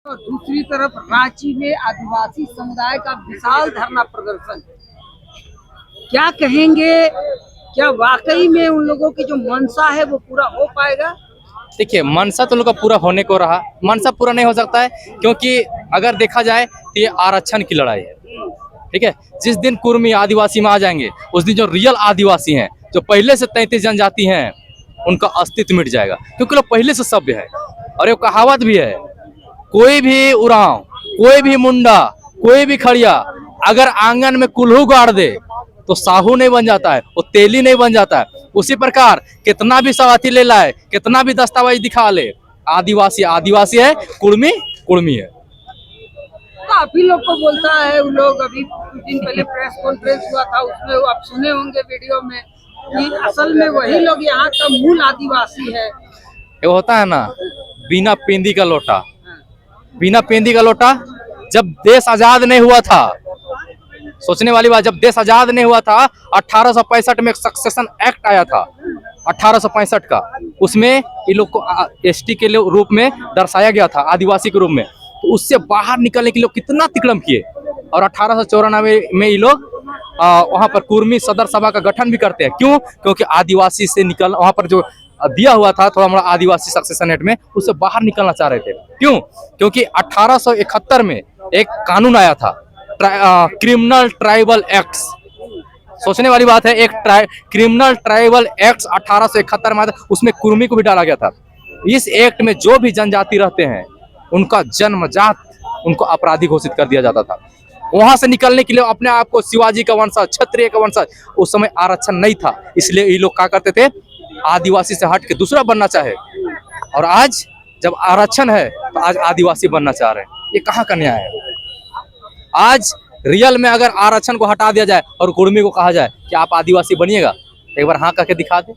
और दूसरी तरफ रांची में आदिवासी समुदाय का विशाल धरना प्रदर्शन, क्या कहेंगे? क्या वाकई में उन लोगों की जो मंशा है वो पूरा हो पाएगा? देखिए, मनसा तो लोग का पूरा होने को रहा, मनसा पूरा नहीं हो सकता है क्योंकि अगर देखा जाए तो ये आरक्षण की लड़ाई है। ठीक है, जिस दिन कुर्मी आदिवासी में आ जाएंगे उस दिन जो रियल आदिवासी हैं, जो पहले से 33 जनजाति हैं, उनका अस्तित्व मिट जाएगा क्योंकि लोग पहले से सभ्य है। और एक कहावत भी है, कोई भी उरांव, कोई भी मुंडा, कोई भी खड़िया अगर आंगन में कुल्हू गाड़ दे तो साहू नहीं बन जाता है, वो तेली नहीं बन जाता है। उसी प्रकार कितना भी सवाती ले लाए, कितना भी दस्तावेज दिखा ले, आदिवासी आदिवासी है, कुर्मी कुर्मी है। काफी लोग को बोलता है, वो लोग अभी कुछ दिन पहले प्रेस कॉन्फ्रेंस हुआ था, उसमें वो आप सुने होंगे वीडियो में कि असल में वही लोग यहाँ का मूल आदिवासी है। ये होता है ना, बिना पेंदी का लोटा, बिना पेंदी का लोटा। जब देश आजाद नहीं हुआ था, सोचने वाली बात, जब देश आजाद नहीं हुआ था 1865 में एक सक्सेशन एक्ट आया था 1865 का, उसमें ये लोग को एसटी के रूप में दर्शाया गया था, आदिवासी के रूप में। तो उससे बाहर निकलने के लिए कितना तिकड़म किए, और 1894 में ये लोग वहां पर कुर्मी सदर सभा का गठन भी करते हैं। क्यों? क्योंकि आदिवासी से निकल, वहां पर जो दिया हुआ था थोड़ा मोड़ा आदिवासी सक्सेशन एक्ट में, उससे बाहर निकलना चाह रहे थे। क्यों? क्योंकि 1871 में एक कानून आया था, क्रिमिनल ट्राइबल एक्ट। सोचने वाली बात है, एक क्रिमिनल ट्राइबल एक्ट 1871 में, उसमें कुर्मी को भी डाला गया था। इस एक्ट में जो भी जनजाति रहते हैं उनका जन्मजात उनको अपराधी घोषित कर दिया जाता था। वहां से निकलने के लिए अपने आप को शिवाजी का वंशज, क्षत्रिय का वंशज, उस समय आरक्षण नहीं था, इसलिए ये लोग क्या करते थे, आदिवासी से हट के दूसरा बनना चाहे। और आज जब आरक्षण है तो आज आदिवासी बनना चाह रहे हैं। ये कहाँ का न्याय है? आज रियल में अगर आरक्षण को हटा दिया जाए और कुर्मी को कहा जाए कि आप आदिवासी बनिएगा, एक बार हाँ करके दिखा दे,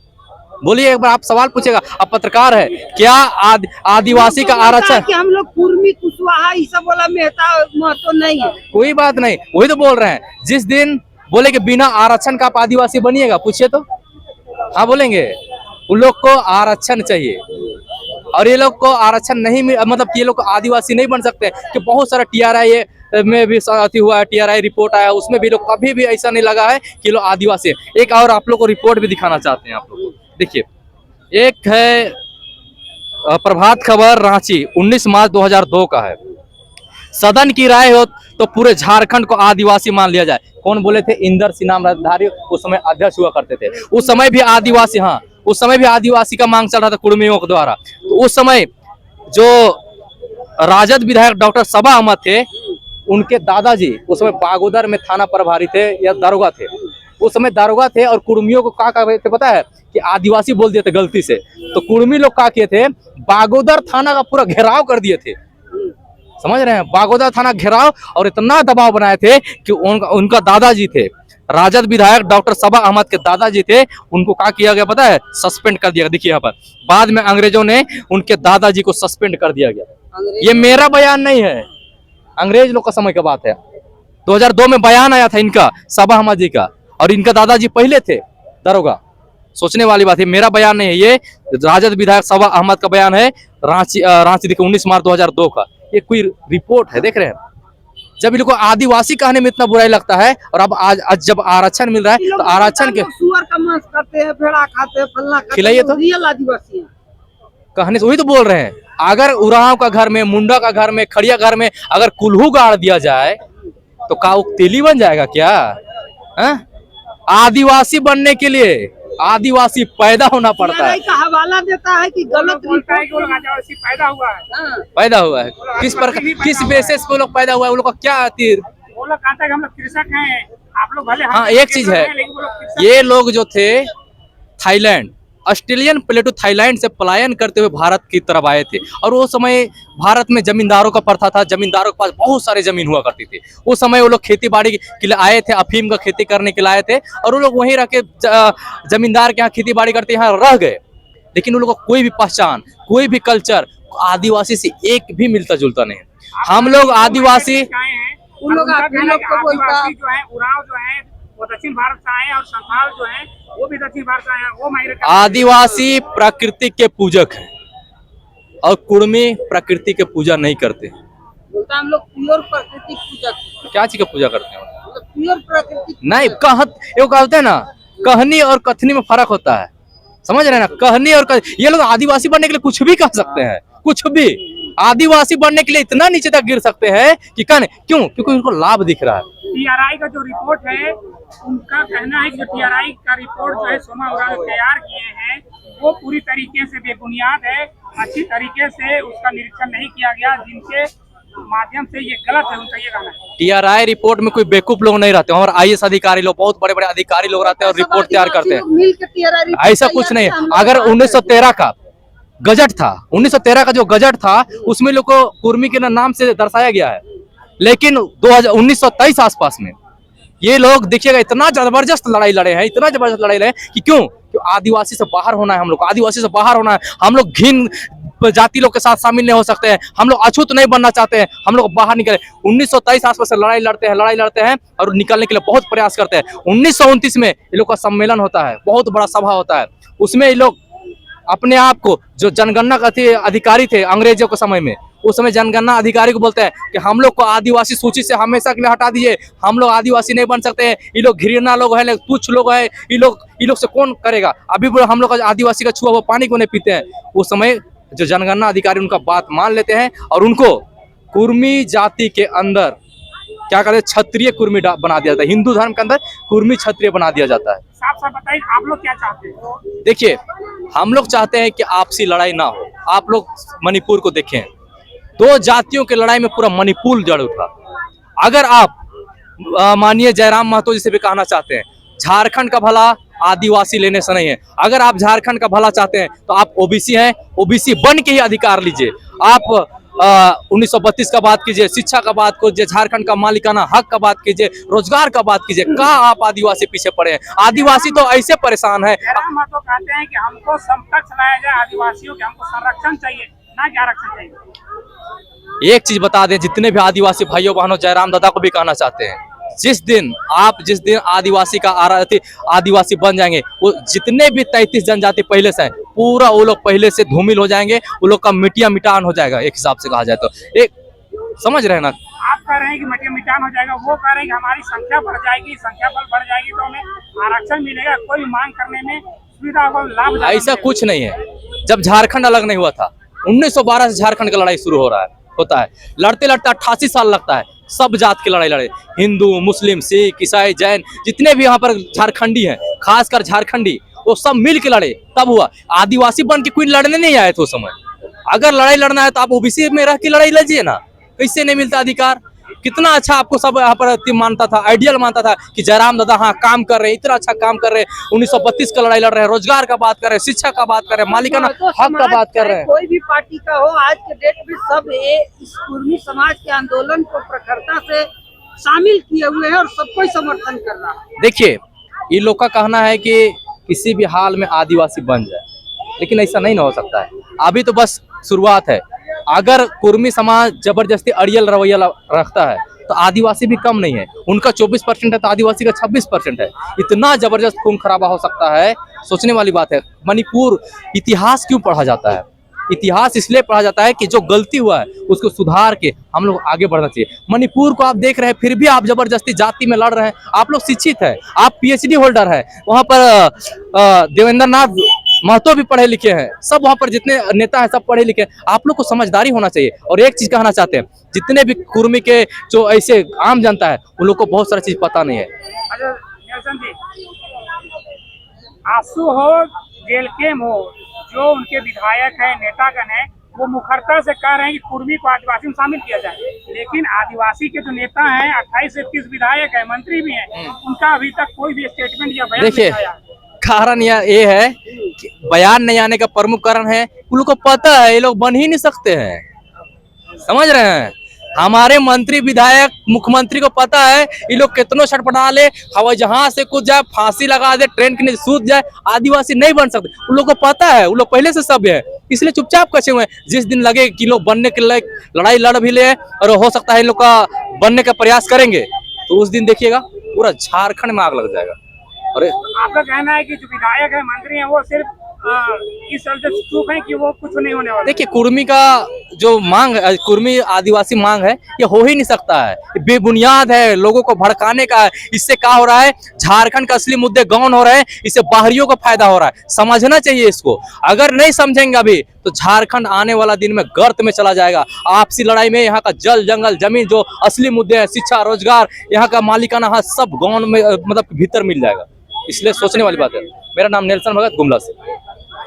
बोलिए। एक बार आप सवाल पूछेगा, आप पत्रकार है, क्या आदिवासी का आरक्षण? कि हम लोग कुर्मी, कुशवाहा, ये सब वाला महत्व नहीं है। कोई बात नहीं, वही तो बोल रहे हैं। जिस दिन बोले कि बिना आरक्षण का आप आदिवासी बनिएगा, पूछिए तो हाँ बोलेंगे। उन लोग को आरक्षण चाहिए, और ये लोग को आरक्षण नहीं, मतलब ये लोग आदिवासी नहीं बन सकते कि बहुत सारा टीआरआई में भी अति हुआ है, टीआरआई रिपोर्ट आया, उसमें भी लोग कभी भी ऐसा नहीं लगा है कि लोग आदिवासी है। एक और आप लोग को रिपोर्ट भी दिखाना चाहते हैं आप लोग, देखिए। एक है प्रभात खबर रांची 19 मार्च 2002 का है, सदन की राय हो तो पूरे झारखंड को आदिवासी मान लिया जाए। कौन बोले थे? इंदर सिंह नामधारी उस समय अध्यक्ष हुआ करते थे। उस समय भी आदिवासी, हाँ उस समय भी आदिवासी का मांग चल रहा था कुर्मियों के द्वारा। तो उस समय जो राजद विधायक डॉक्टर सबा अहमद थे, उनके दादाजी उस समय बागोदर में थाना प्रभारी थे या दारोगा थे, उस समय दारोगा थे। और कुर्मियों को क्या कर रहे थे पता है? कि आदिवासी बोल दिए थे गलती से, तो कुर्मी लोग क्या किए थे, बागोदर थाना का पूरा घेराव कर दिए थे। समझ रहे हैं? बागोदर थाना घेराव, और इतना दबाव बनाए थे कि उनका दादाजी थे, राजद विधायक डॉक्टर सबा अहमद के दादाजी थे, उनको क्या किया गया पता है? सस्पेंड कर दिया। देखिए यहाँ पर, बाद में अंग्रेजों ने उनके दादाजी को सस्पेंड कर दिया गया। ये मेरा बयान नहीं है, अंग्रेज लोग का समय का बात है। 2002 में बयान आया था इनका, सबा अहमद जी का, और इनका दादाजी पहले थे दरोगा। सोचने वाली बात है, मेरा बयान नहीं है, ये राजद विधायक सबा अहमद का बयान है। रांची देखिए 19 मार्च 2002 का, ये कोई रिपोर्ट है, देख रहे हैं। जब इनको आदिवासी कहने में इतना बुराई लगता है, और अब आज जब आरक्षण मिल रहा है तो आरक्षण के सुअर का मांस खाते हैं, भेड़ा खाते हैं, फलना खाते हैं, खिलाइए तो। रियल आदिवासी है कहने से वही तो बोल रहे हैं। अगर उरांव का घर में, मुंडा का घर में, खड़िया घर में अगर कुल्हू गाड़ दिया जाए तो का तेली बन जाएगा क्या? आदिवासी बनने के लिए आदिवासी पैदा होना पड़ता है। का हवाला देता है कि गलत आदिवासी पैदा हुआ है। पैदा हुआ है किस पर, किस बेसिस पे लोग पैदा हुआ है? वो लोग का क्या तीर? वो लोग कहते हैं कि हम लोग कृषक हैं, आप लोग भले। हाँ, एक चीज है, ये लोग जो थे थाईलैंड, ऑस्ट्रेलियन प्लेटो थाईलैंड से पलायन करते हुए भारत की तरफ आए थे। और वो समय भारत में जमींदारों का प्रथा था, जमींदारों के पास बहुत सारे जमीन हुआ करती थी। उस समय वो लोग खेती बाड़ी के लिए आए थे, अफीम का खेती करने के लिए आए थे, और वो लोग वहीं रह के जमींदार के यहाँ खेती बाड़ी करते यहाँ रह गए। लेकिन उन लोगों को कोई भी पहचान, कोई भी कल्चर आदिवासी से एक भी मिलता जुलता नहीं। हम लोग आदिवासी, उन लोग को बोलता है जो है उरांव जो है वो दक्षिण भारत से आए, और संथाल जो है वो भी दक्षिण भारत से आए हैं। वो मायरे आदिवासी प्रकृति के पूजक हैं और कुर्मी प्रकृति के पूजा नहीं करते। लगता है हम लोग प्योर प्राकृतिक पूजा करते हैं। क्या चीज का पूजा करते हैं? मतलब प्योर प्राकृतिक नहीं, ये कहते हैं ना, कहनी और कथनी में फर्क होता है, समझ रहे हैं ना? कहनी और ये लोग आदिवासी बनने के लिए कुछ भी कह सकते हैं, कुछ भी। आदिवासी बनने के लिए इतना नीचे तक गिर सकते हैं कि क्यों? क्योंकि उनको लाभ दिख रहा है। टीआरआई का जो रिपोर्ट है, उनका कहना है कि जो टीआरआई का रिपोर्ट जो है सोमा उरांव तैयार किए हैं, वो पूरी तरीके से बेबुनियाद है। अच्छी तरीके से उसका निरीक्षण नहीं किया गया, जिनके माध्यम से ये गलत है, उनका ये कहना है। टीआरआई रिपोर्ट में कोई बेवकूफ लोग नहीं रहते हैं, और आईएएस अधिकारी लोग, बहुत बड़े बड़े अधिकारी लोग रहते हैं और रिपोर्ट तैयार करते हैं। ऐसा कुछ नहीं है। अगर 1913 का गजट था, 1913 का जो गजट था, उसमें लोग को कुर्मी के नाम से दर्शाया गया है, लेकिन 1923 आसपास में ये लोग देखिएगा इतना जबरदस्त लड़ाई लड़े हैं, इतना जबरदस्त लड़ाई लड़े हैं कि क्यों आदिवासी से बाहर होना है, हम लोग को आदिवासी से बाहर होना है, हम लोग घिन जाति लोग के साथ शामिल नहीं हो सकते हैं, हम लोग अछूत नहीं बनना चाहते हैं, हम लोग बाहर निकले। 1923 आसपास से लड़ाई लड़ते हैं और निकलने के लिए बहुत प्रयास करते हैं। 1929 में ये लोग का सम्मेलन होता है, बहुत बड़ा सभा होता है, उसमें ये लोग अपने आप को, जो जनगणना अधिकारी थे अंग्रेजों के समय में, उस समय जनगणना अधिकारी को बोलते हैं कि हम लोग को आदिवासी सूची से हमेशा के लिए हटा दीजिए, हम लोग आदिवासी नहीं बन सकते हैं, ये लोग घृणा लोग हैं, तुच्छ लोग हैं, ये लोग से कौन करेगा, अभी हम लोग आदिवासी का छुआ हुआ पानी को नहीं पीते हैं। उस समय जो जनगणना अधिकारी उनका बात मान लेते हैं और उनको कुर्मी जाति के अंदर क्या कहते हैं, क्षत्रिय कुर्मी बना दिया जाता है। हिंदू धर्म के अंदर कुर्मी क्षत्रिय बना दिया जाता है। साफ साफ बताइए, आप लोग क्या चाहते हैं? देखिए, हम लोग चाहते हैं कि आपसी लड़ाई ना हो। आप लोग मणिपुर को देखें, दो जातियों की लड़ाई में पूरा मणिपुर जड़ उठा। अगर आप मानिए जयराम महतो जिसे भी कहना चाहते हैं, झारखंड का भला आदिवासी लेने से नहीं है। अगर आप झारखंड का भला चाहते हैं तो आप ओबीसी हैं, ओबीसी बन के ही अधिकार लीजिए। आप 1932 का बात कीजिए, शिक्षा का बात कीजिए, झारखंड का मालिकाना हक का बात कीजिए, रोजगार का बात कीजिए, कहाँ आप आदिवासी पीछे पड़े हैं? आदिवासी तो ऐसे परेशान है। जयराम महतो कहते हैं कि हमको समकक्ष लाया जाए आदिवासियों के, हमको संरक्षण चाहिए, ना कि आरक्षण चाहिए। एक चीज बता दें, जितने भी आदिवासी भाइयों बहनों, जयराम दादा को भी कहना चाहते हैं, जिस दिन आदिवासी बन जाएंगे, वो जितने भी 33 जनजाति पहले से हैं, पूरा वो लोग पहले से धूमिल हो जाएंगे, वो लोग का मिटान हो जाएगा, एक हिसाब से कहा जाए तो। एक समझ रहे हैं ना? आप कह रहे हैं कि मिटान हो जाएगा, वो कह रहे हैं कि हमारी संख्या बढ़ जाएगी, संख्या बल बढ़ जाएगी तो हमें आरक्षण मिलेगा, कोई मांग करने में सुविधा होगा, लाभ। ऐसा कुछ नहीं है। जब झारखंड अलग नहीं हुआ था, 1912 से झारखंड का लड़ाई शुरू होता है, लड़ते लड़ते 88 साल लगता है। सब जात की लड़ाई लड़े, हिंदू, मुस्लिम, सिख, ईसाई, जैन, जितने भी यहाँ पर झारखंडी हैं, खासकर झारखंडी, वो सब मिल के लड़े, तब हुआ। आदिवासी बन के कोई लड़ने नहीं आए थे उस समय। अगर लड़ाई लड़ना है तो आप ओबीसी में रह के लड़ाई लड़िए ना, कैसे नहीं मिलता अधिकार? कितना अच्छा आपको सब यहाँ पर मानता था, आइडियल मानता था कि जयराम दादा हाँ काम कर रहे हैं, इतना अच्छा काम कर रहे हैं, 1932 का लड़ाई लड़ रहे हैं, रोजगार का बात कर रहे हैं, शिक्षा का बात कर रहे हैं, मालिकाना हक का बात कर रहे हैं। कोई भी पार्टी का हो, आज के डेट में सब इस कुर्मी समाज के आंदोलन को प्रखरता से शामिल किए हुए हैं और सबको समर्थन कर रहा है। देखिए, ये लोग का कहना है कि किसी भी हाल में आदिवासी बन जाए, लेकिन ऐसा नहीं ना हो सकता है। अभी तो बस शुरुआत है। अगर कुर्मी समाज जबरदस्ती अड़ियल रवैया रखता है तो आदिवासी भी कम नहीं है। उनका 24% है तो आदिवासी का 26% है। इतना जबरदस्त खून खराबा हो सकता है, सोचने वाली बात है। मणिपुर इतिहास क्यों पढ़ा जाता है? इतिहास इसलिए पढ़ा जाता है कि जो गलती हुआ है उसको सुधार के हम लोग आगे बढ़ना चाहिए। मणिपुर को आप देख रहे हैं, फिर भी आप जबरदस्ती जाति में लड़ रहे हैं। आप लोग शिक्षित हैं, आप पीएचडी होल्डर हैं, वहाँ पर देवेंद्र नाथ महतो भी पढ़े लिखे हैं, सब वहाँ पर जितने नेता हैं सब पढ़े लिखे हैं। आप लोग को समझदारी होना चाहिए। और एक चीज कहना चाहते हैं, जितने भी कुर्मी के जो ऐसे आम जनता है, उन लोग को बहुत सारी चीज पता नहीं है। अच्छा निरसन जी, आंसू हो जेलकेम हो, जो उनके विधायक है, नेतागण है, वो मुखरता से कह रहे हैं कि कुर्मी को आदिवासी में शामिल किया जाए, लेकिन आदिवासी के जो नेता हैं, 28 से 30 विधायक है, मंत्री भी हैं, उनका अभी तक कोई भी स्टेटमेंट या बयान नहीं आया। कारण ये है कि बयान नहीं आने का प्रमुख कारण है, उन लोग को पता है ये लोग बन ही नहीं सकते हैं। समझ रहे हैं? हमारे मंत्री, विधायक, मुख्यमंत्री को पता है ये लोग कितनों छटपटा ले, हवाई जहाज से कूद जाए, फांसी लगा दे, ट्रेन के नीचे सूत जाए, आदिवासी नहीं बन सकते। उन लोग को पता है, उन लोग पहले से सभ्य है, इसलिए चुपचाप कचे हुए हैं। जिस दिन लगे कि लोग बनने के लिए लड़ाई लड़ भी ले और हो सकता है इन लोग का बनने का प्रयास करेंगे, तो उस दिन देखिएगा पूरा झारखंड में आग लग जाएगा। अरे आपका कहना है कि जो विधायक है, मंत्री है, वो सिर्फ इस चलते चुप है कि वो कुछ नहीं होने वाला। देखिए कुर्मी का जो मांग कुर्मी आदिवासी मांग है ये हो ही नहीं सकता है, ये बेबुनियाद है, लोगों को भड़काने का है। इससे क्या हो रहा है, झारखंड का असली मुद्दे गौन हो रहे हैं, इससे बाहरियों को फायदा हो रहा है। समझना चाहिए इसको, अगर नहीं समझेंगे अभी तो झारखंड आने वाला दिन में गर्त में चला जाएगा। आपसी लड़ाई में यहाँ का जल जंगल जमीन जो असली मुद्दे हैं, शिक्षा रोजगार, यहाँ का मालिकाना हक सब गौन में मतलब भीतर मिल जाएगा। इसलिए सोचने वाली बात है। मेरा नाम नेल्सन भगत गुमला से।